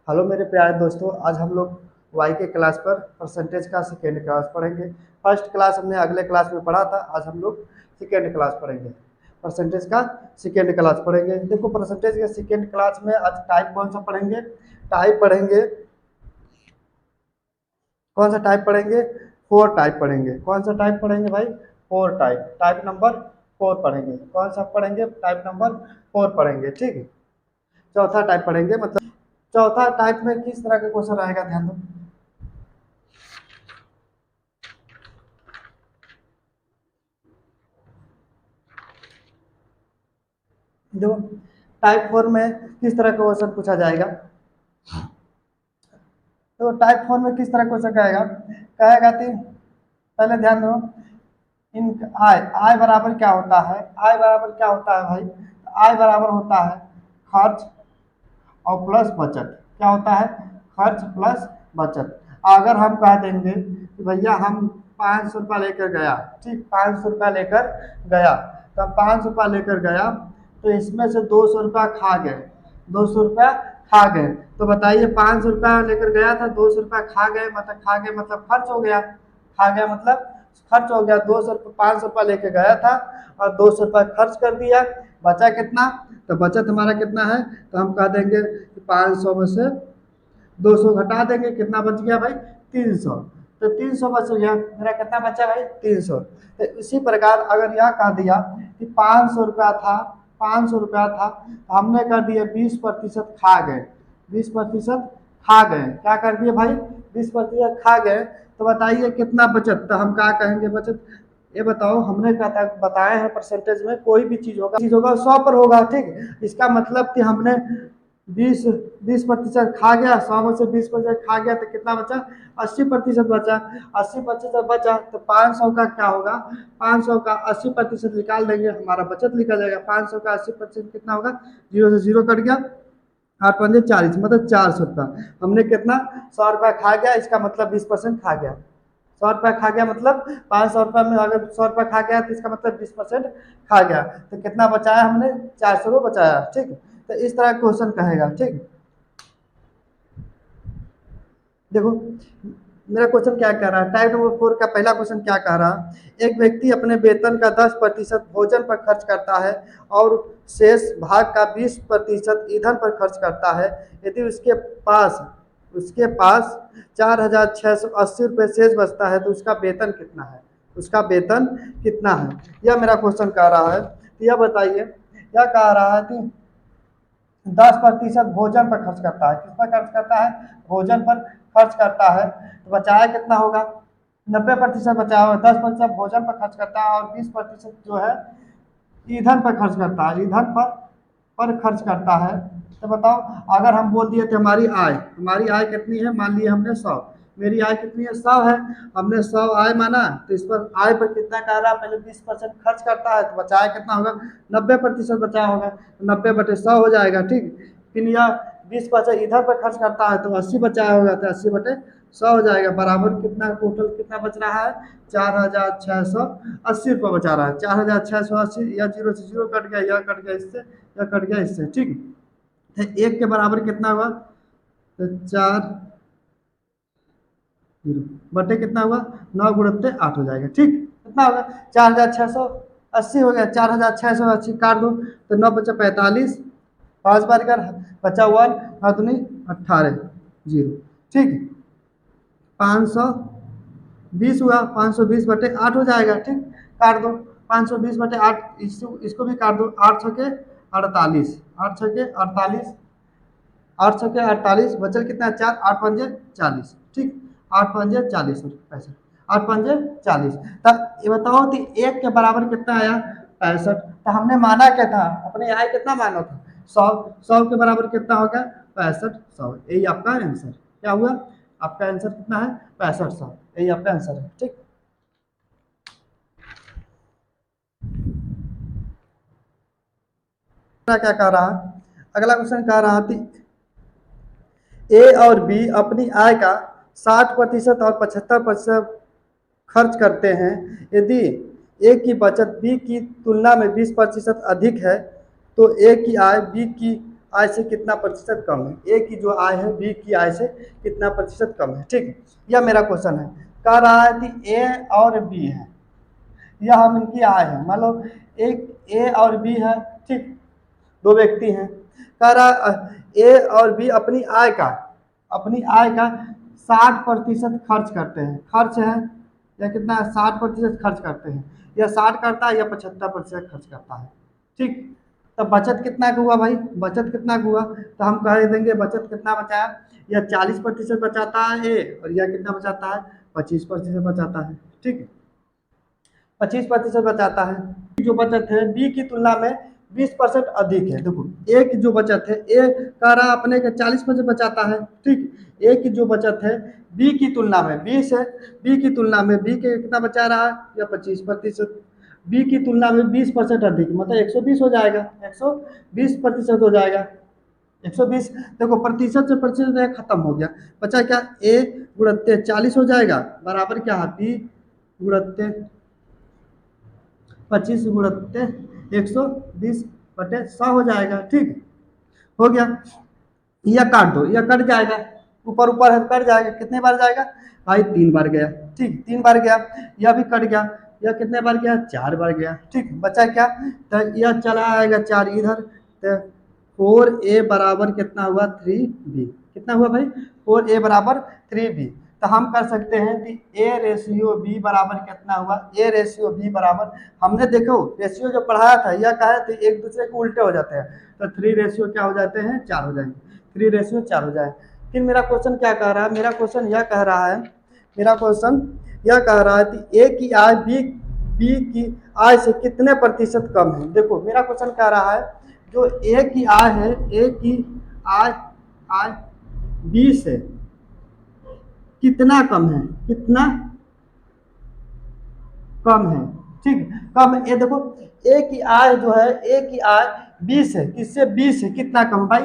Hello मेरे प्यारे दोस्तों, आज हम लोग वाई के क्लास पर परसेंटेज का सेकेंड क्लास पढ़ेंगे। फर्स्ट क्लास हमने अगले क्लास में पढ़ा था, आज हम लोग सेकेंड क्लास पढ़ेंगे। परसेंटेज का सेकेंड क्लास पढ़ेंगे। देखो, परसेंटेज के सेकेंड क्लास में आज टाइप कौन सा पढ़ेंगे? टाइप पढ़ेंगे। कौन सा टाइप पढ़ेंगे? फोर टाइप पढ़ेंगे। कौन सा टाइप पढ़ेंगे भाई? Four type. Type number four पढ़ेंगे। कौन सा पढ़ेंगे? टाइप नंबर फोर पढ़ेंगे, ठीक है। चौथा टाइप पढ़ेंगे, मतलब चौथा टाइप में किस तरह का क्वेश्चन आएगा, ध्यान दो। देखो, टाइप फोर में किस तरह का क्वेश्चन पूछा जाएगा। तो टाइप फोर में किस तरह क्वेश्चन कहेगा? कहेगा कि पहले ध्यान दो, इन आय आय बराबर क्या होता है? आय बराबर क्या होता है भाई? आय बराबर होता है खर्च और प्लस बचत। क्या होता है? खर्च प्लस बचत। अगर हम कह देंगे कि भैया हम 500 रुपया लेकर गया, ठीक, 500 रुपया लेकर गया, तो 500 रुपया लेकर गया, तो इसमें से 200 रुपया खा गए। 200 रुपया खा गए, तो बताइए 500 रुपया लेकर गया था, 200 रुपया खा गए मतलब खर्च हो गया। खा गया मतलब खर्च हो गया। 500 रुपया लेके गया था और 200 रुपया खर्च कर दिया। बचा कितना? तो बचत हमारा कितना है? तो हम कह देंगे कि 500 में से 200 घटा देंगे, कितना बच गया भाई? 300। तो 300 बच गया, मेरा कितना बचा भाई? 300। तो इसी प्रकार अगर यह कह दिया कि 500 रुपया था, 500 रुपया था, तो हमने कर दिया 20% खा गए। 20% खा गए, क्या कर दिए भाई? 20% खा गए। तो बताइए कितना बचत? तो हम क्या कहेंगे बचत? ये बताओ, हमने बताए हैं परसेंटेज में कोई भी चीज होगा 100 पर होगा, ठीक। इसका मतलब कि हमने 20% खा गया, 100 में से 20% खा गया, तो कितना बचा? 80% बचा। 80% बचा तो 500 का क्या होगा? 500 का 80% निकाल देंगे, हमारा बचत निकल जाएगा। 500 का 80% कितना होगा? जीरो से जीरो कट गया, 8×5 = 40, मतलब 400 रुपया। हमने कितना? 100 रुपया खा गया, इसका मतलब 20% खा गया। 100 रुपया खा गया मतलब 500 रुपया में अगर 100 रुपया खा गया तो इसका मतलब 20% खा गया। तो कितना बचाया हमने? 400 रुपये बचाया, ठीक। तो इस तरह क्वेश्चन कहेगा, ठीक। देखो, मेरा क्वेश्चन क्या कह रहा है, टाइप नंबर फोर का पहला क्वेश्चन क्या कह रहा है? एक व्यक्ति अपने वेतन का 10% भोजन पर खर्च करता है और शेष भाग का 20% ईंधन पर खर्च करता है। यदि उसके पास 4,680 रुपये शेष बचता है तो उसका वेतन कितना है? उसका वेतन कितना है, यह मेरा क्वेश्चन कह रहा है। तो यह बताइए, यह कह रहा है कि 10% भोजन पर खर्च करता है। किस पर खर्च करता है? भोजन पर खर्च करता है। तो बचाया कितना होगा? 90% बचाया होगा। 10% भोजन पर खर्च करता है और 20% जो है ईंधन पर खर्च करता है। ईंधन पर खर्च करता है। तो बताओ, अगर हम बोल दिए थे हमारी आय कितनी है, मान लिए हमने 100, मेरी आय कितनी है? 100 है। हमने 100 आय माना, तो इस पर आय पर कितना कह रहा है? पहले 20% खर्च करता है, तो बचाया कितना होगा? 90% बचाया होगा, 90/100 हो जाएगा, ठीक। फिर यह 20% इधर पर खर्च करता है तो 80 बचाया होगा, तो 80/100 हो जाएगा। बराबर कितना टोटल कितना बच रहा है? 4,680 रुपये बचा रहा है। 4,680, या जीरो से जीरो कट गया, यह कट गया इससे, यह कट गया इससे, ठीक। तो एक के बराबर कितना हुआ? तो 4 बटे कितना हुआ? 9 × 8 हो जाएगा, ठीक। कितना होगा? 4,680 हो गया। 4,680 काट दो तो 9 × 5 = 45, 5 बार कर, बचा 1, 9 दूनी 18, जीरो, ठीक। 520 हुआ, 520/8 हो जाएगा, ठीक। काट दो 520/8, इसको भी काट दो। 8×6 = 48, 8×6 = 48, 8×6 = 48, बचल कितना? 4, 8×5 = 40, ठीक। 8×5 = 40, 65, 8×5 = 40। तब ये बताओ कि एक के बराबर कितना आया? 65। तो हमने माना क्या था? अपने आय कितना माना था? 100। 100 के बराबर कितना होगा? 65, 100। यही आपका आंसर क्या हुआ? आपका आंसर कितना है? 65, 100। यही आपका आंसर है, ठीक। क्या कह रहा है? अगला क्वेश्चन कह रहा थी, ए और बी अपनी आय का 60% और 75% खर्च करते हैं। यदि ए की बचत बी की तुलना में 20% अधिक है, तो ए की आय बी की आय से कितना प्रतिशत कम है, ए की जो आय है बी की आय से कितना प्रतिशत कम है। ठीक, यह मेरा क्वेश्चन है। कह रहा है कि ए और बी है, यह हम इनकी आय है, मान लो एक ए और बी है, ठीक, दो व्यक्ति हैं। कह रहा ए और बी अपनी आय का 60% खर्च करते हैं, खर्च है या कितना 60% खर्च करते हैं, या 60 करता है या 75% खर्च करता है। ठीक, तो बचत कितना का हुआ भाई, बचत कितना का हुआ, तो हम कह देंगे बचत कितना बचाया, या 40% बचाता है ए, और या कितना बचाता है 25% बचाता है। ठीक, 25% बचाता है। जो बचत है बी की तुलना में 20% अधिक है। देखो ए की जो बचत है, ए कह रहा अपने के 40% बचाता है, ठीक, ए की जो बचत है बी की तुलना में 20 है, बी की तुलना में बी के कितना बचा रहा है, या 25%, बी की तुलना में 20% अधिक, मतलब 120 हो जाएगा, 120% हो जाएगा, 120। देखो प्रतिशत से प्रतिशत खत्म हो गया, बचा क्या, ए गुणत्ते 40 हो जाएगा, बराबर क्या है बी गुणत्ते 25 गुणत्ते 120/100 हो जाएगा। ठीक, हो गया। यह काट दो, यह कट जाएगा, ऊपर ऊपर है कट जाएगा, कितने बार जाएगा भाई 3 बार गया। ठीक, 3 बार गया, यह भी कट गया, यह कितने बार गया 4 बार गया। ठीक, बचा क्या, तो यह चला आएगा 4 इधर, तो 4a बराबर कितना हुआ 3b, कितना हुआ भाई 4a बराबर 3b। तो हम कर सकते हैं कि a रेशियो b बराबर कितना हुआ, a रेशियो b बराबर, हमने देखो रेशियो जो पढ़ाया था यह कहा थे एक दूसरे को उल्टे हो जाते हैं, तो 3 रेशियो क्या हो जाते हैं 4 हो जाएंगे, 3 रेशियो 4 हो जाए। फिर मेरा क्वेश्चन क्या कह रहा है, मेरा क्वेश्चन यह कह रहा है, मेरा क्वेश्चन यह कह रहा है कि ए की आय बी की आय से कितने प्रतिशत कम है। देखो मेरा क्वेश्चन कह रहा है जो ए की आय है, ए की आय आय बी से कितना कम है, कितना कम है। ठीक, कम है, ये देखो ए की आय जो है, ए की आय 20 है, किससे 20 है, कितना कम भाई,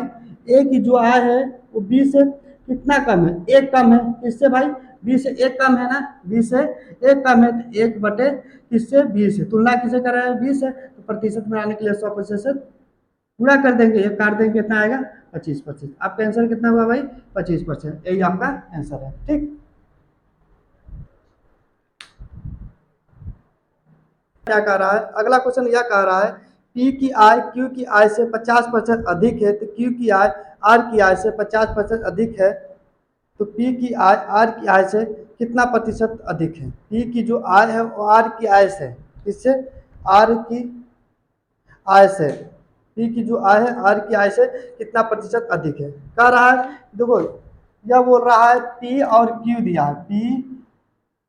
ए की जो आय है वो 20 से कितना कम है, एक कम है, किससे भाई 20 से एक कम है ना, 20 से एक कम है, तो 1 बटे किससे 20 है, तुलना किसे कर रहा है 20 है, तो प्रतिशत में आने के लिए 100% पूरा कर देंगे, ये काट देंगे, कितना आएगा 25%। आपका आंसर कितना हुआ भाई 25%, यही आपका आंसर है। ठीक, क्या कह रहा है, अगला क्वेश्चन यह कह रहा है पी की आय क्यू की आय से 50% अधिक है, तो क्यू की आय आर की आय से 50% अधिक है, तो पी की आय आर की आय से कितना प्रतिशत अधिक है। पी की जो आय है वो आर की आय से, किससे, आर की आय से, पी की जो आय है आर की आय से कितना प्रतिशत अधिक है। कह रहा है देखो यह बोल रहा है पी और क्यू दिया है, पी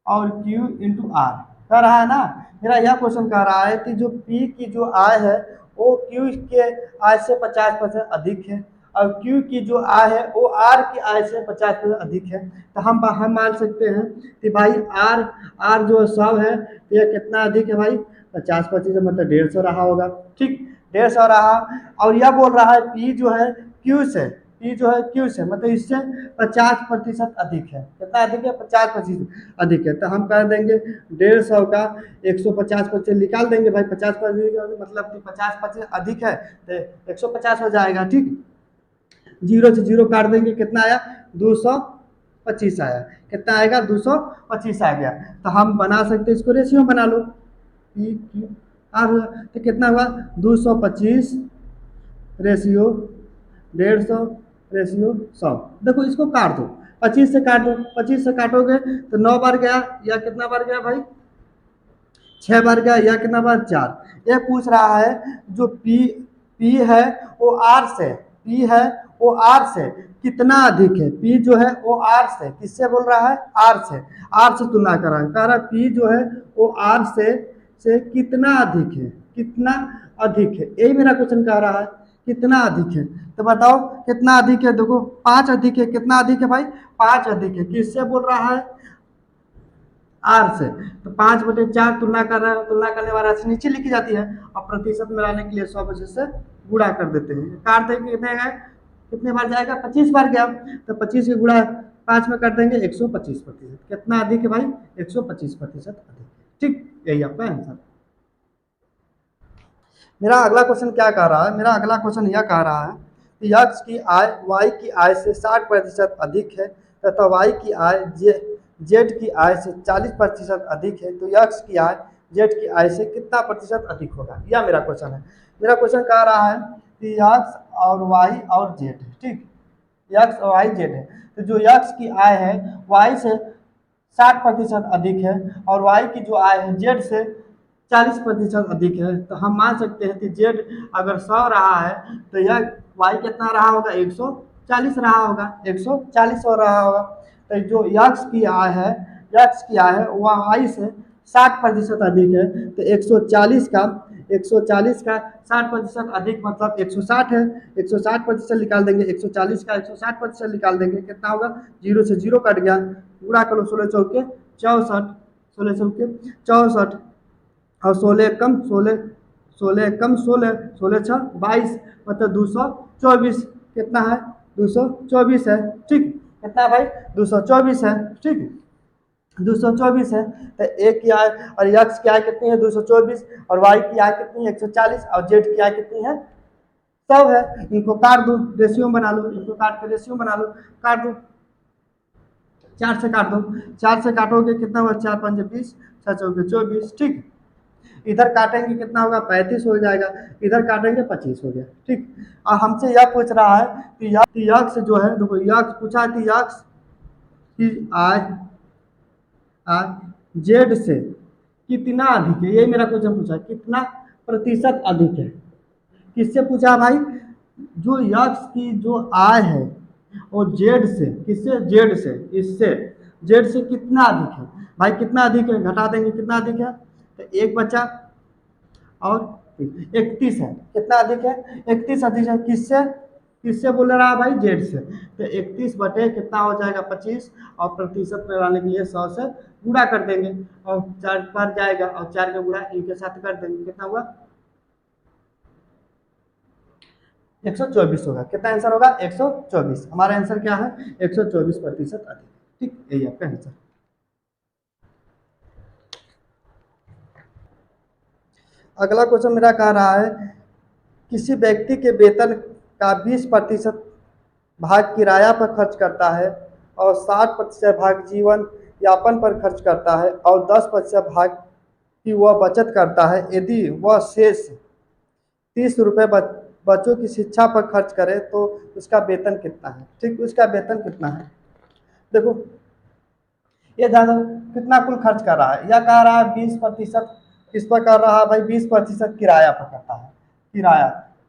और क्यू इंटू आर कह रहा है ना। मेरा यह क्वेश्चन कह रहा है कि जो पी की जो आय है वो क्यू के आय से 50% अधिक है, और क्यू की जो आय है वो आर की आय से 50% अधिक है। तो हम मान सकते हैं कि भाई आर आर जो 100 है तो यह कितना अधिक है भाई 50% मतलब 150 रहा होगा। ठीक, 150 रहा, और यह बोल रहा है पी जो है क्यू से, पी जो है क्यू से मतलब इससे 50% अधिक है, कितना अधिक है 50% अधिक है। तो हम कह देंगे 150 का 150% निकाल देंगे भाई, 50% मतलब कि 50% अधिक है तो 150 हो जाएगा। ठीक, 0 से 0 काट देंगे, कितना आया 225 आया, कितना आएगा 225 आ गया। तो हम बना सकते इसको रेशियो बना लो, पी क्यू आर हुआ, तो कितना हुआ 225 रेशियो 150 रेशियो 100। देखो इसको काट दो, 25 से काट दो, 25 से काटोगे तो 9 बार गया, या कितना बार गया भाई 6 बार गया, या कितना बार 4। ये पूछ रहा है जो पी है वो आर से, पी है वो आर से कितना अधिक है, पी जो है वो आर से किससे बोल रहा है आर से तुलना कर रहा है, कह रहा है पी जो है वो आर से कितना अधिक है, कितना अधिक है, यही मेरा क्वेश्चन कह रहा है कितना अधिक है। तो बताओ कितना अधिक है, देखो 5 अधिक है, कितना अधिक है भाई 5 अधिक है, किससे बोल रहा है आर से। तो 5/4 तुलना कर रहा है, तुलना करने वाला राशि नीचे लिखी जाती है, और प्रतिशत में लाने के लिए 100% से गुणा कर देते हैं, काट देंगे कितने गए, कितने बार जाएगा 25 बार गया, तो 25 के गुणा 5 में कर देंगे 125%, कितना अधिक है भाई 125% अधिक। ठीक, यही आपका आंसर। मेरा अगला क्वेश्चन क्या कह रहा है, मेरा अगला क्वेश्चन यह कह रहा है तो यक्स की आय वाई की आय से 60% अधिक है तथा वाई की आय जेड की आय से 40% अधिक है, तो यक्स की आय जेड की आय से कितना प्रतिशत अधिक होगा, यह मेरा क्वेश्चन है। मेरा क्वेश्चन कह रहा है कि यक्स और वाई और जेड है, ठीक, यक्स और वाई जेड है, तो जो यक्स की आय है वाई से 60% अधिक है और वाई की जो आय है जेड से 40% अधिक है, तो हम मान सकते हैं कि जेड अगर 100 रहा है तो यह वाई कितना रहा होगा, 140 रहा होगा, 140 हो रहा होगा। तो जो यक्स की आय है वह वाई से 60% अधिक है, तो 140 का 60% अधिक मतलब 160 है, 160% निकाल देंगे, 140 का 160% निकाल देंगे, कितना होगा, जीरो से जीरो कट गया, पूरा करो, 16 चौके 64, 16 चौके 64 और 16 कम 16, 16 कम 16, 16 छः 22 मतलब 224, कितना है, 224 है, ठीक, कितना भाई, 224 है, ठीक, 224 है। तो ए की आय और यक्स की आय कितनी है, 224, और वाई की आय कितनी है, 140, और जेड की आय कितनी है, 100 है। इनको काट दो, रेशियो बना लो, इनको काट के रेशियो बना लो, काट दो, 4 से काट दो, 4 से काटोगे कितना हुआ, 4 5 20, 6 चौके 24, ठीक, इधर काटेंगे कितना होगा, 35 हो जाएगा, इधर काटेंगे 25 हो गया, ठीक। और हमसे यह पूछ रहा है कि यक्स जो है, देखो यक्स पूछा है कि यक्स की आय जेड से कितना अधिक है, ये मेरा क्वेश्चन पूछा, कितना प्रतिशत अधिक है, किससे पूछा भाई, जो यक्स की जो आय है वो जेड से, किससे, जेड से, इससे जेड से कितना अधिक है, भाई कितना अधिक है, घटा देंगे कितना अधिक है, तो एक बचा और 31 है, कितना अधिक है, 31 अधिक है, किससे, किससे बोल रहा है भाई, जेड से, तो 31 बटे कितना हो जाएगा 25, और प्रतिशत में लाने के लिए 100 से गुणा कर देंगे, और 4 पर जाएगा और 4 का गुणा इनके साथ कर देंगे, कितना हुआ, 124 होगा, कितना आंसर होगा, 124, हमारा आंसर क्या है, 124% अधिक, ठीक, यही आपका आंसर। अगला क्वेश्चन मेरा कह रहा है, किसी व्यक्ति के वेतन का 20% भाग किराया पर खर्च करता है और 60% भाग जीवन यापन पर खर्च करता है और 10% भाग की वह बचत करता है, यदि वह शेष 30 रुपये बच्चों की शिक्षा पर खर्च करे तो उसका वेतन कितना है, ठीक, उसका वेतन कितना है, देखो ये ध्यान दो कितना कुल खर्च कर रहा है, यह कह रहा है 20% किस पर कर रहा है भाई, 20% किराया पर करता है, किराया,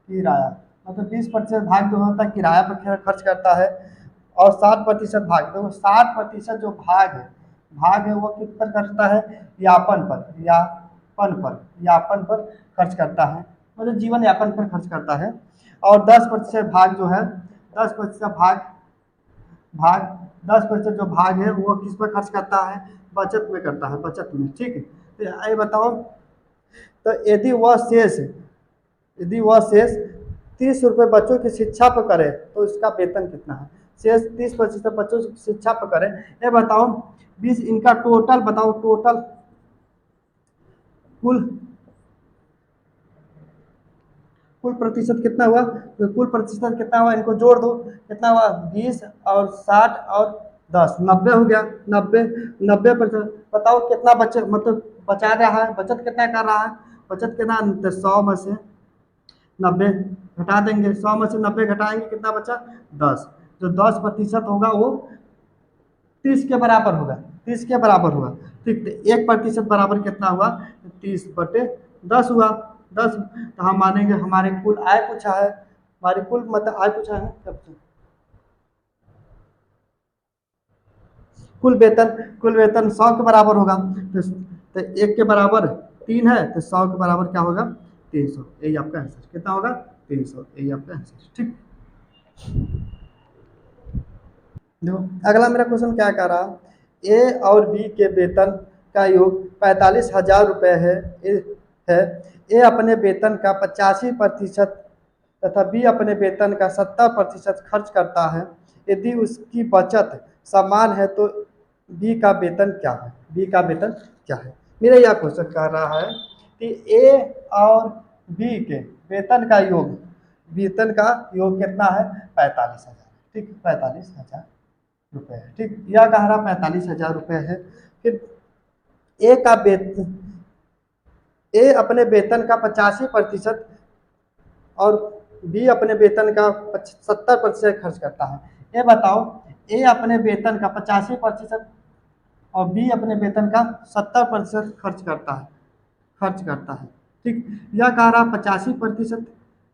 किराया मतलब 20% भाग जो होता है किराया पर खर्च करता है, और 60% भाग, देखो 60% जो भाग है वो किस पर करता है, यापन पर खर्च करता है, मतलब जीवन यापन पर खर्च करता है, और 10% भाग जो है, 10% भाग 10% जो भाग है वो किस पर खर्च करता है, बचत में करता है, बचत में, ठीक है। तो ये बताओ, तो यदि वह शेष 30 रुपये बच्चों की शिक्षा पर करे तो इसका वेतन कितना है, शेष 30% बच्चों की शिक्षा पर करे, ये बताओ 20, इनका टोटल बताओ, टोटल कुल कुल प्रतिशत कितना हुआ, तो कुल प्रतिशत कितना हुआ, इनको जोड़ दो, कितना हुआ, 20 और 60 और 10, 90 हो गया, 90% बताओ कितना बचे, मतलब बचा रहा है, बचत कितना कर रहा है, बचत कितना, तो 100 में से 90 घटा देंगे, 100 में से 90 घटाएंगे, कितना बचा, 10, जो 10% होगा वो 30 के बराबर होगा, 30 के बराबर हुआ, ठीक, तो 1% बराबर कितना हुआ, 30/10 हुआ, 10, तो हम मानेंगे हमारे कुल आय पूछा है, हमारे कुल मतलब आय पूछा है, कब से कुल वेतन 100 के बराबर होगा, तो 1 के बराबर 3 है, तो 100 के बराबर क्या होगा, 300, यही आपका आंसर कितना होगा, 300, यही आपका आंसर, ठीक। देखो अगला मेरा क्वेश्चन क्या कह रहा, ए और बी के वेतन का योग 45,000 रुपये है, ए अपने वेतन का 85% तथा बी अपने वेतन का 70% खर्च करता है, यदि उसकी बचत समान है तो बी का वेतन क्या है, बी का वेतन क्या है, मेरा यह क्वेश्चन कह रहा है कि ए और बी के वेतन का योग वेतन का योग कितना है, 45,000। ठीक, 45,000 रुपये है। ठीक, यह कह रहा 45,000 रुपये है। फिर ए का वेतन, ए अपने वेतन का 85% और बी अपने वेतन का 70% खर्च करता है। ये बताओ, ए अपने वेतन का 85% और बी अपने वेतन का 70% खर्च करता है। ठीक, यह कह रहा 85%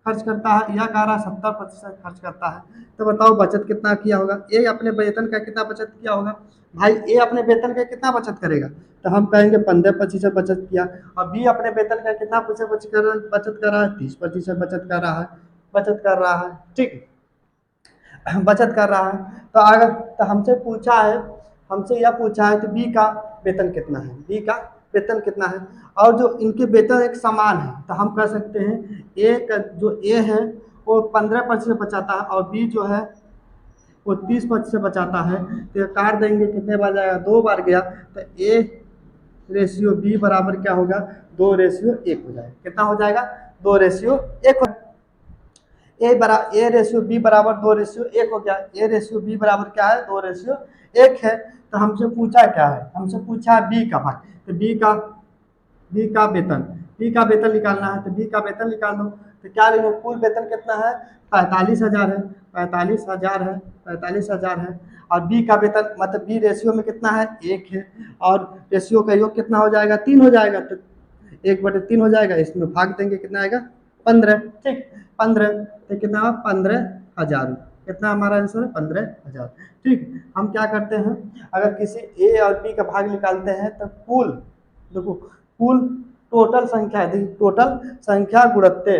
खर्च करता है, यह कह रहा 70% खर्च करता है। तो बताओ बचत कितना किया होगा, ए अपने वेतन का कितना बचत किया होगा। भाई ए अपने वेतन का कितना बचत करेगा, तो हम कहेंगे 15% बचत किया। और बी अपने वेतन का कितना बचत कर रहा है, 30% बचत कर रहा है। ठीक, बचत कर रहा है। तो अगर तो हमसे यह पूछा है कि बी का वेतन कितना है, बी का वेतन कितना है, और जो इनके वेतन एक समान है, तो हम कह सकते हैं ए का जो ए है वो 15% बचाता है और बी जो है वो 30% बचाता है। तो ये काट देंगे, कितने बार जाएगा, 2 बार गया, तो ए रेशियो बी बराबर क्या होगा, 2:1 हो जाएगा। कितना हो जाएगा, 2:1 हो। ए रेशियो बी बराबर 2:1 हो गया। ए रेशियो बी बराबर क्या है, 2:1 है। तो हमसे पूछा क्या है, हमसे पूछा है बी का भाई। तो बी का वेतन निकालना है। तो बी का वेतन निकाल दो। तो क्या लेंगे, कुल वेतन कितना है, 45,000 है, 45,000 है, 45,000 है। और बी का वेतन मतलब बी रेशियो में कितना है, 1 है, और रेशियो का योग कितना हो जाएगा, 3 हो जाएगा। तो 1/3 हो जाएगा, इसमें भाग देंगे, कितना आएगा, 15। ठीक, 15, तो कितना, 15,000। कितना हमारा आंसर है, 15,000। ठीक, हम क्या करते हैं, अगर किसी ए और बी का भाग निकालते हैं तो कुल, देखो कुल टोटल संख्या है, देखिए टोटल संख्या गुणत्ते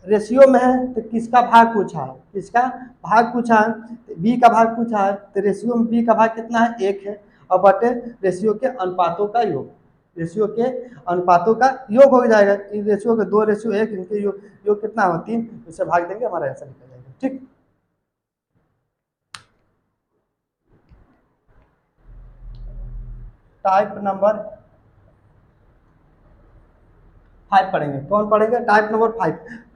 रेशियो में है, तो किसका भाग पूछा है, किसका भाग पूछा है, बी का भाग पूछा है। तो रेशियो में बी का भाग कितना है, 1 है, और बटे रेशियो के अनुपातों का योग, रेशियो के अनुपातों का योग हो जाएगा। इन रेशियो के 2:1, इनके योग कितना हो, 3, इससे भाग देंगे, हमारा आंसर निकल जाएगा। ठीक, टाइप नंबर 5 पढ़ेंगे। कौन पढ़ेंगे, टाइप नंबर 5।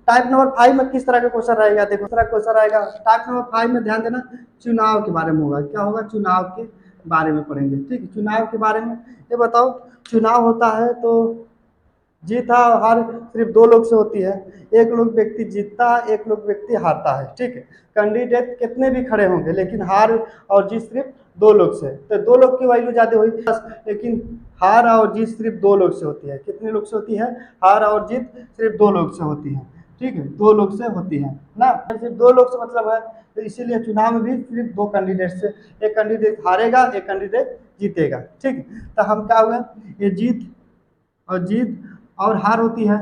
टाइप नंबर 5 में किस तरह का क्वेश्चन रहेगा, देखो दूसरा क्वेश्चन रहेगा टाइप नंबर 5 में, ध्यान देना, चुनाव के बारे में होगा। क्या होगा, चुनाव के बारे में पढ़ेंगे। ठीक, चुनाव के बारे में ये बताओ, चुनाव होता है तो जीत हार सिर्फ 2 लोग से होती है। एक लोग व्यक्ति जीतता है, एक लोग व्यक्ति हारता है। ठीक है, कैंडिडेट कितने भी खड़े होंगे, लेकिन हार और जीत सिर्फ 2 लोग से। तो 2 लोग की वैल्यू ज्यादा हुई, लेकिन हार और जीत सिर्फ 2 लोग से होती है। कितने लोग से होती है, हार और जीत सिर्फ 2 लोग से होती है। ठीक है, 2 लोग से होती है ना, सिर्फ 2 लोग से मतलब है। तो इसीलिए चुनाव में भी सिर्फ 2 कैंडिडेट से, एक कैंडिडेट हारेगा, एक कैंडिडेट जीतेगा। ठीक, तो हम क्या हुआ, ये जीत और हार होती है,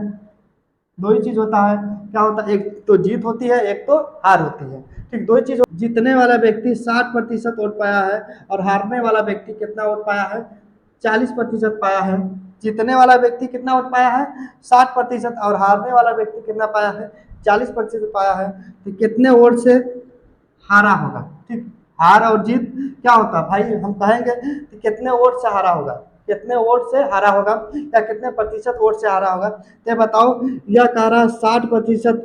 2 ही चीज होता है। क्या होता है, एक तो जीत होती है, एक तो हार होती है। ठीक, 2 ही चीज। जीतने वाला व्यक्ति 60% वोट पाया है, और हारने वाला व्यक्ति कितना वोट पाया है, 40% पाया है। जीतने वाला व्यक्ति कितना वोट पाया है, 60%, और हारने वाला व्यक्ति कितना पाया है, 40% पाया है। तो कितने वोट से हारा होगा। ठीक, हार और जीत क्या होता है भाई, हम कहेंगे कि कितने वोट से हारा होगा, कितने वोट से हारा होगा, या कितने प्रतिशत वोट से हारा होगा। तो बताओ, यह कह रहा 60%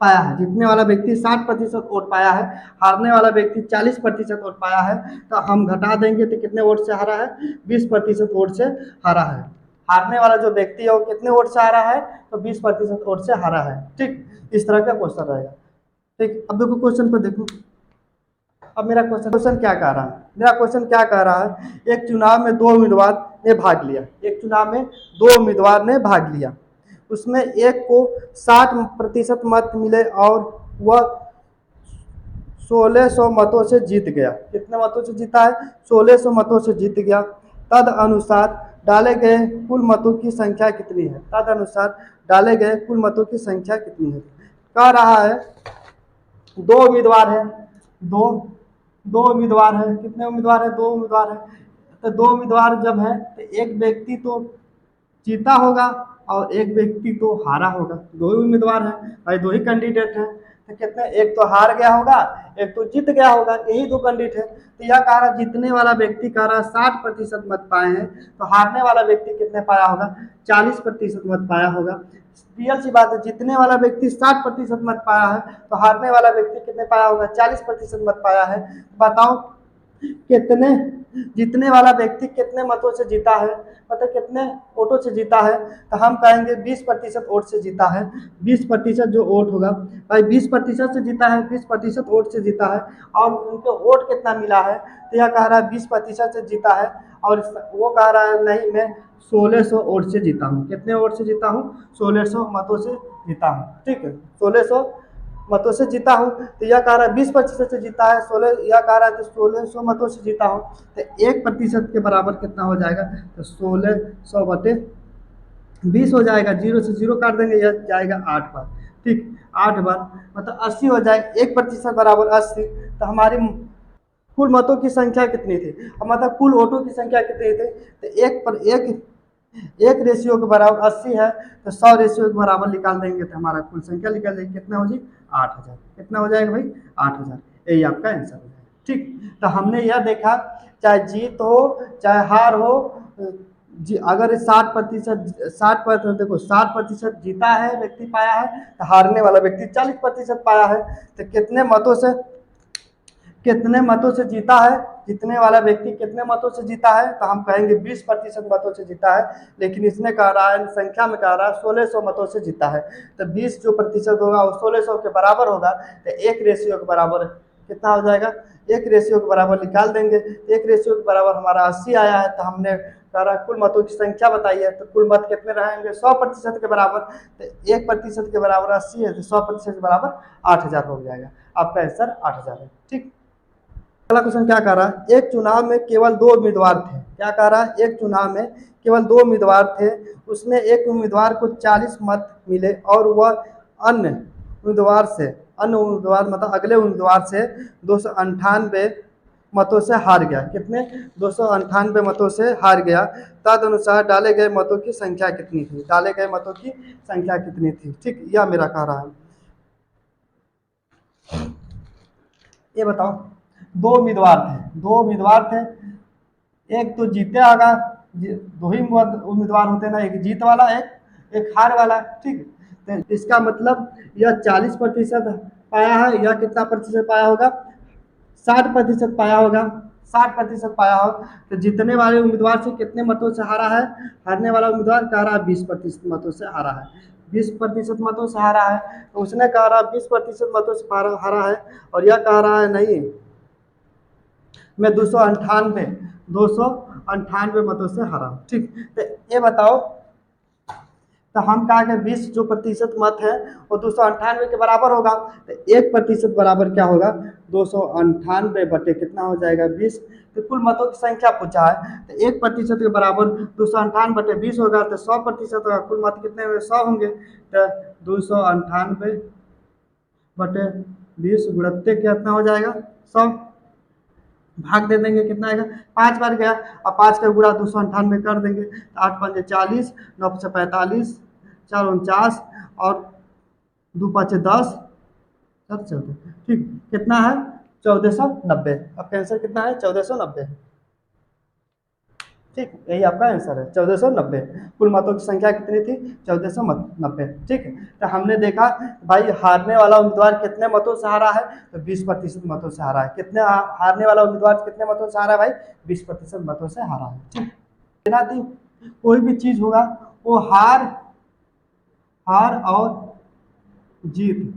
पाया है, जीतने वाला व्यक्ति 60% वोट पाया है, हारने वाला व्यक्ति 40% वोट पाया है। तो हम घटा देंगे, तो कितने वोट से हारा है, 20% वोट से हारा है। हारने वाला जो व्यक्ति है वो कितने वोट से हारा है, तो 20% वोट से हारा है। ठीक, इस तरह का क्वेश्चन रहेगा। ठीक, अब देखो क्वेश्चन पर देखो, अब मेरा क्वेश्चन क्या कह रहा है, मेरा क्वेश्चन क्या कह रहा है, एक चुनाव में 2 उम्मीदवार ने भाग लिया, एक चुनाव में 2 उम्मीदवार ने भाग लिया, उसमें एक को 60% मत मिले और वह 1600 मतों से जीत गया। कितने मतों से जीता है, 1600 मतों से जीत गया। तद अनुसार डाले गए कुल मतों की संख्या कितनी है, तद अनुसार डाले गए कुल मतों की संख्या कितनी है। कह रहा है 2 उम्मीदवार है, दो दो उम्मीदवार है, कितने उम्मीदवार है, 2 उम्मीदवार है। तो 2 उम्मीदवार जब है, तो एक व्यक्ति तो जीता होगा और एक व्यक्ति तो हारा होगा। 2 ही उम्मीदवार हैं भाई, 2 ही कैंडिडेट हैं। तो कितने, एक तो हार गया होगा, एक तो जीत गया होगा, यही दो कैंडिडेट है। तो यह कह रहा जीतने वाला व्यक्ति कह रहा 60% मत पाए हैं, तो हारने वाला व्यक्ति कितने पाया होगा, 40% मत पाया होगा। रियल सी बात है, जीतने वाला व्यक्ति 60% मत पाया है, तो हारने वाला व्यक्ति कितने पाया होगा, 40% मत पाया है। बताओ कितने, जीतने वाला व्यक्ति कितने मतों से जीता है, मतलब कितने वोटों से जीता है। तो हम कहेंगे 20% वोट से जीता है। 20% जो वोट होगा भाई, 20% से जीता है, 20% वोट से जीता है। और उनको वोट कितना मिला है, तो यह कह रहा है 20% से जीता है, और वो कह रहा है नहीं मैं 1600 वोट से जीता हूँ। कितने वोट से जीता हूँ, 1600 मतों से जीता हूँ। ठीक है, 1600 मतों से जीता हूँ। तो यह कह रहा है 20% से जीता है, 16, यह कह रहा है तो 1600 मतों से जीता हूँ। तो 1% के बराबर कितना हो जाएगा, तो 1600/20 हो जाएगा। 0 से 0 काट देंगे, यह जाएगा 8 बार। ठीक, 8 बार मतलब 80 हो जाए, 1% बराबर 80। तो हमारी कुल मतों की संख्या कितनी थी, मतलब कुल वोटों की संख्या कितनी थी, तो एक रेशियो के बराबर 80 है, तो 100 रेशियो के बराबर निकाल देंगे, तो हमारा कुल संख्या निकल जाएगी। कितना हो जी, 8000। कितना हो जाएगा भाई, 8000। यही आपका आंसर हो जाएगा। ठीक, तो हमने यह देखा, चाहे जीत हो चाहे हार हो, अगर 60%, देखो 60% जीता है व्यक्ति पाया है, तो हारने वाला व्यक्ति 40% पाया है। तो कितने मतों से जीता है, जीतने वाला व्यक्ति कितने मतों से जीता है, तो हम कहेंगे 20% मतों से जीता है। लेकिन इसने कह रहा है, संख्या में कह रहा है 1600 मतों से जीता है। तो 20 जो प्रतिशत होगा वो 1600 के बराबर होगा, तो एक रेशियो के बराबर कितना हो जाएगा, एक रेशियो के बराबर निकाल देंगे। एक रेशियो के बराबर हमारा 80 आया है। तो हमने कह रहा कुल मतों की संख्या बताई है, तो कुल मत कितने रहेंगे, 100% के बराबर। तो 1% के बराबर 80 है, तो 100% के बराबर 8000 हो जाएगा। आपका आंसर 8000 है। ठीक, अगला क्वेश्चन क्या कह रहा है, एक चुनाव में केवल 2 उम्मीदवार थे। क्या कह रहा है, एक चुनाव में केवल 2 उम्मीदवार थे, उसमें एक उम्मीदवार को 40 मत मिले और वह अन्य उम्मीदवार मतलब अगले उम्मीदवार से 298 मतों से हार गया। कितने, 298 मतों से हार गया। तदनुसार डाले गए मतों की संख्या कितनी थी, डाले गए मतों की संख्या कितनी थी। ठीक, यह मेरा कह रहा है, ये बताओ। दो उम्मीदवार थे, एक तो जीते आगा, दो ही उम्मीदवार होते ना, एक जीत वाला, एक हार वाला। ठीक, तो इसका मतलब यह 40% पाया है, यह कितना प्रतिशत पाया होगा, 60% पाया होगा। 60% पाया हो, तो जीतने वाले उम्मीदवार से कितने मतों से हारा है, हारने वाला उम्मीदवार कह रहा है 20% मतों से हारा है। 20% मतों से हारा है, तो उसने कह रहा 20% मतों से हारा है, और यह कह रहा है नहीं मैं 298 मतों से हारा। ठीक, तो ये बताओ, तो हम कहा कि 20 जो प्रतिशत मत है वो 298 के बराबर होगा। तो 1% बराबर क्या होगा, 298 कितना हो जाएगा, 20। तो कुल मतों की संख्या पूछा है, तो 1% के बराबर 298/20 होगा, तो 100% होगा। कुल मत कितने हुए, 100 होंगे। तो 298/20 गुणत्ते कितना हो जाएगा, 100। भाग दे देंगे, कितना आएगा, 5 बार गया, और 5 का गुणा 298 कर देंगे। 8×5 = 40, 9×5 = 45, 4×49, और 2×5 = 10, 14। ठीक, कितना है, 1490। आपका आंसर कितना है, 1490। ठीक, यही आपका आंसर है, 1490। कुल मतों की संख्या कितनी थी, 1490। ठीक है, तो हमने देखा भाई हारने वाला उम्मीदवार कितने मतों से हारा है, तो 20% मतों से हारा है। कितने हारने वाला उम्मीदवार कितने मतों से हारा है भाई, 20% मतों से हारा है। ठीक, देना थी, कोई भी चीज होगा वो हार और जीत,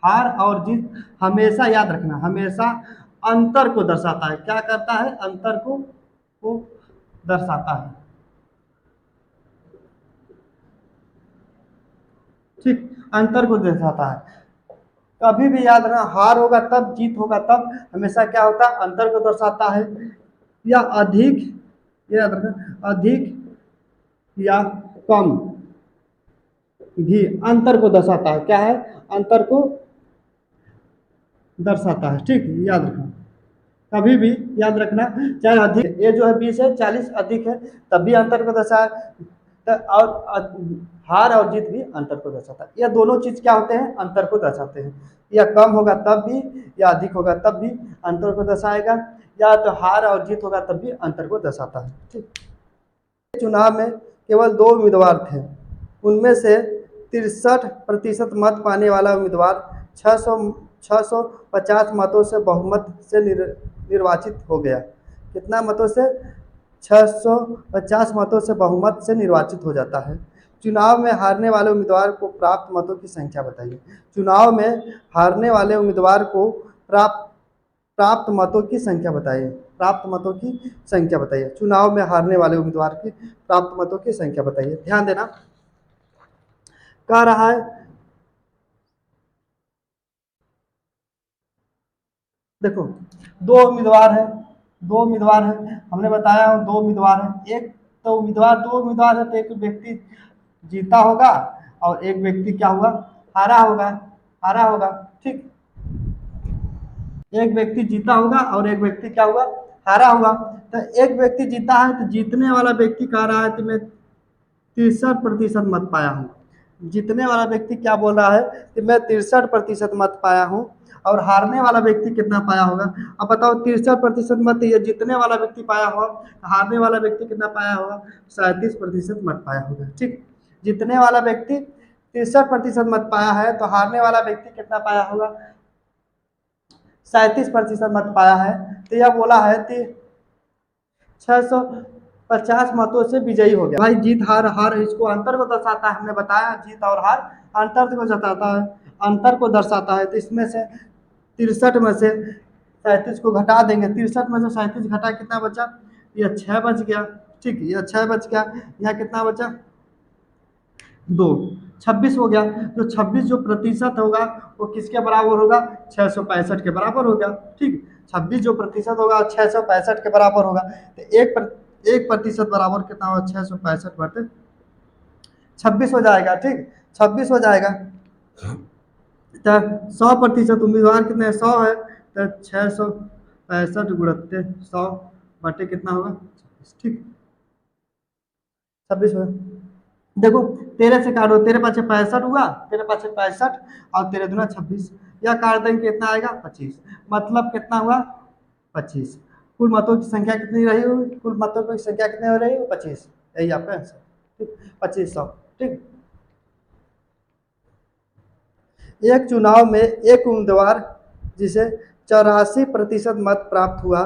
हार और जीत हमेशा याद रखना, हमेशा अंतर को दर्शाता है। क्या करता है, अंतर को दर्शाता है। ठीक, अंतर को दर्शाता है। कभी भी याद रखना, हार होगा तब, जीत होगा तब, हमेशा क्या होता है, अंतर को दर्शाता है। या अधिक, याद रखना, अधिक या कम भी अंतर को दर्शाता है। क्या है, अंतर को दर्शाता है। ठीक, याद रखना, कभी भी याद रखना, चाहे अधिक, ये जो है 20 है, 40 अधिक है, तब भी अंतर को दर्शाए। तो और हार और जीत भी अंतर को दर्शाता है। यह दोनों चीज क्या होते हैं, अंतर को दर्शाते हैं। या कम होगा तब भी, या अधिक होगा तब भी अंतर को दर्शाएगा, या तो हार और जीत होगा तब भी अंतर को दर्शाता है। ठीक, चुनाव में केवल 2 उम्मीदवार थे। उनमें से 63% मत पाने वाला उम्मीदवार 650 मतों से बहुमत से निर्वाचित हो गया। कितना मतों से? 650 मतों से बहुमत से निर्वाचित हो जाता है। चुनाव में हारने वाले उम्मीदवार को प्राप्त मतों की संख्या बताइए। चुनाव में हारने वाले उम्मीदवार को प्राप्त प्राप्त मतों की संख्या बताइए। प्राप्त मतों की संख्या बताइए। चुनाव में हारने वाले उम्मीदवार की प्राप्त मतों की संख्या बताइए। ध्यान देना, कह रहा है देखो, दो उम्मीदवार हैं, हमने बताया 2 उम्मीदवार हैं। एक तो उम्मीदवार 2 उम्मीदवार है, तो एक व्यक्ति जीता होगा और एक व्यक्ति क्या हुआ, हारा होगा। हारा होगा, ठीक। एक व्यक्ति जीता होगा और एक व्यक्ति क्या हुआ, हारा हुआ। तो एक व्यक्ति जीता है, तो जीतने वाला व्यक्ति कह रहा है कि मैं 63% मत पाया हूँ। जीतने वाला व्यक्ति क्या बोल रहा है कि मैं 63% मत पाया हूँ। और हारने वाला व्यक्ति कितना पाया होगा? अब बताओ, 63% मत ये जीतने वाला व्यक्ति पाया होगा, हारने वाला व्यक्ति कितना पाया होगा? 37% मत पाया होगा। ठीक, जीतने वाला व्यक्ति 63% मत पाया है, तो हारने वाला व्यक्ति कितना पाया होगा? 37% मत पाया है। तो यह बोला है कि 650 मतों से विजयी हो गया। भाई जीत हार, हार इसको अंतर को दर्शाता है, हमने बताया जीत और हार अंतर को दर्शाता है, अंतर को दर्शाता है। तो इसमें से 63 में से 37 को घटा देंगे। 63 में से 37 घटा कितना बचा? यह 6 बच गया। ठीक, यह 6 बच गया। यहाँ कितना बचा? 2, 26 हो गया। तो 26 जो प्रतिशत होगा वो किसके बराबर होगा? 665 के बराबर होगा। ठीक, 26 जो प्रतिशत होगा 665 के बराबर होगा। तो 1% बराबर कितना होगा? 665 बटे 26 हो जाएगा। ठीक, 26 हो जाएगा। तो 100% उम्मीदवार कितने हैं? 100 है। तो 665 गुणित 100 बटे कितना होगा? 26। ठीक, 26 में देखो, 13 से काटो, 13×5 = 65 हुआ, 13×5 = 65 और 13×2 = 26। यह काट देंगे, कितना आएगा? 25। मतलब कितना हुआ? 25। कुल मतों की संख्या कितनी रही होगी? कुल मतों की संख्या कितनी हो रही है? 25। यही आपका आंसर। ठीक, 2500। ठीक, एक चुनाव में एक उम्मीदवार जिसे 84% मत प्राप्त हुआ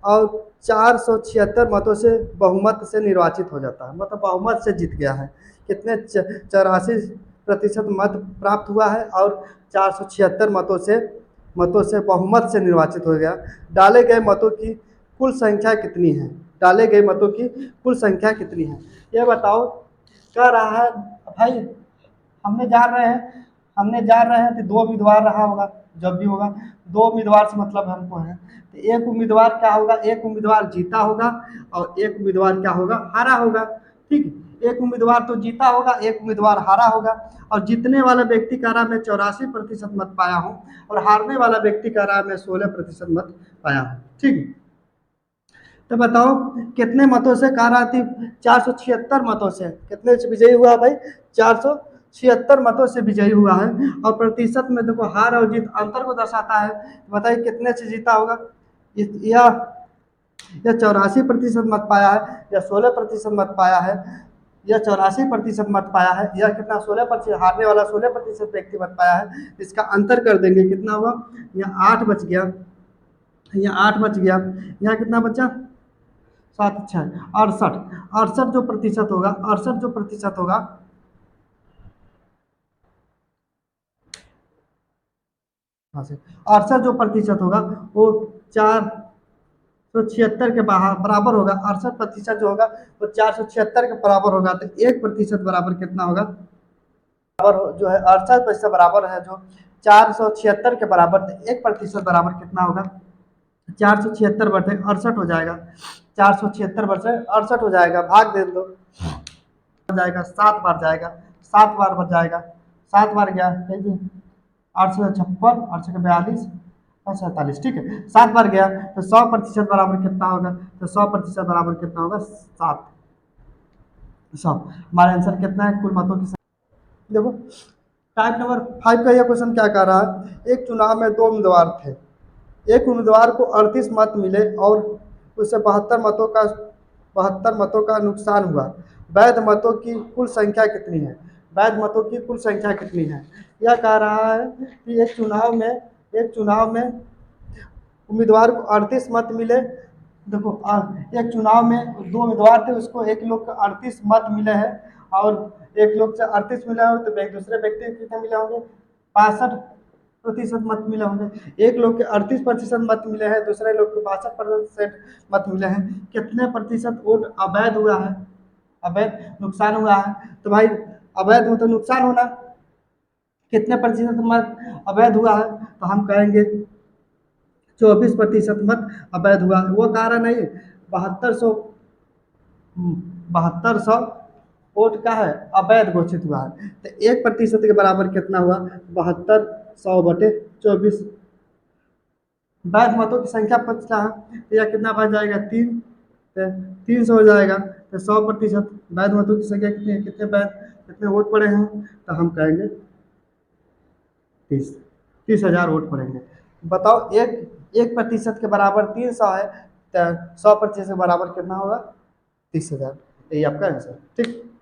और 476 मतों से बहुमत से निर्वाचित हो जाता है, मतलब बहुमत से जीत गया है। कितने? 84% मत प्राप्त हुआ है और 476 मतों से बहुमत से निर्वाचित हो गया। डाले गए मतों की कुल संख्या कितनी है? डाले गए मतों की कुल संख्या कितनी है? यह बताओ। कह रहा है भाई, हमने जान रहे हैं कि 2 उम्मीदवार रहा होगा, जब भी होगा 2 उम्मीदवार से मतलब हमको है। तो एक उम्मीदवार क्या होगा? एक उम्मीदवार जीता होगा और एक उम्मीदवार क्या होगा? हारा होगा। ठीक, एक उम्मीदवार तो जीता होगा, एक उम्मीदवार हारा होगा। और जीतने वाला व्यक्ति कह रहा है मैं 84% मत पाया हूँ, और हारने वाला व्यक्ति कह रहा है मैं 16% मत पाया हूँ। ठीक, तो बताओ कितने मतों से? कह रहा थी 476 मतों से। कितने से विजयी हुआ भाई? 476 मतों से विजयी हुआ है। और प्रतिशत में देखो, हार और जीत अंतर को दर्शाता है। बताइए कितने से जीता होगा? या 84% मत पाया है, या 16% मत पाया है, या 84% मत पाया है, या कितना? 16%। हारने वाला 16% व्यक्ति मत पाया है। इसका अंतर कर देंगे, कितना हुआ? यहाँ 8 बच गया, यहाँ 8 बच गया, यहाँ कितना बचा? 7 6 68। 68 जो प्रतिशत होगा, 68 जो प्रतिशत होगा, हाँ से 68 जो प्रतिशत होगा वो 476 के बराबर होगा। 68% जो होगा वो 476 के बराबर होगा। तो 1% बराबर कितना होगा? बराबर जो है 68% बराबर है जो 476 के बराबर। तो 1% बराबर कितना होगा? 476/68 हो जाएगा। 476/68 हो जाएगा, भाग दे दो, जाएगा 7 बार जाएगा, 7 बार बच जाएगा। 7 बार गया, 856, 842 और 47। ठीक है, 7 बार गया। तो 100% बराबर कितना होगा? तो 100% बराबर कितना होगा? 7। 100। हमारा आंसर कितना है, कुल मतों की संख्या। देखो टाइप नंबर 5 का यह क्वेश्चन क्या कह रहा है, एक चुनाव में दो उम्मीदवार थे, एक उम्मीदवार को 38 मत मिले और उसे 72 मतों का नुकसान हुआ। वैध मतों की कुल संख्या कितनी है, वैध मतों की कुल संख्या कितनी है। यह कह रहा है कि एक चुनाव में उम्मीदवार को 38 मत मिले। देखो एक चुनाव में दो उम्मीदवार थे, उसको एक लोग को 38 मत मिले हैं और एक लोग से 38 मिले हैं, तो एक दूसरे व्यक्ति को कितने मिले होंगे, 65% मत मिले होंगे। एक लोग के 38% मत मिले हैं, दूसरे लोग को 62% मत मिले हैं। कितने प्रतिशत वोट अवैध हुआ है, अवैध नुकसान हुआ है। तो भाई अवैध मतलब नुकसान होना, कितने प्रतिशत मत अवैध हुआ है, तो हम कहेंगे 24% मत अवैध हुआ। वो कह रहा नहीं, 7200 7200 वोट का है अवैध घोषित हुआ है, तो 1% के बराबर कितना हुआ, 7200/24। वैध मतों की संख्या पता है तो यह कितना बन जाएगा, 3, तो 300 हो जाएगा। तो 100% वैध मतों की संख्या कितनी है, कितने वोट पड़े हैं, तो हम कहेंगे 30,000 वोट पड़ेंगे। बताओ 1% के बराबर 300 है, तो 100% के बराबर कितना होगा, 30,000। यही आपका आंसर, ठीक।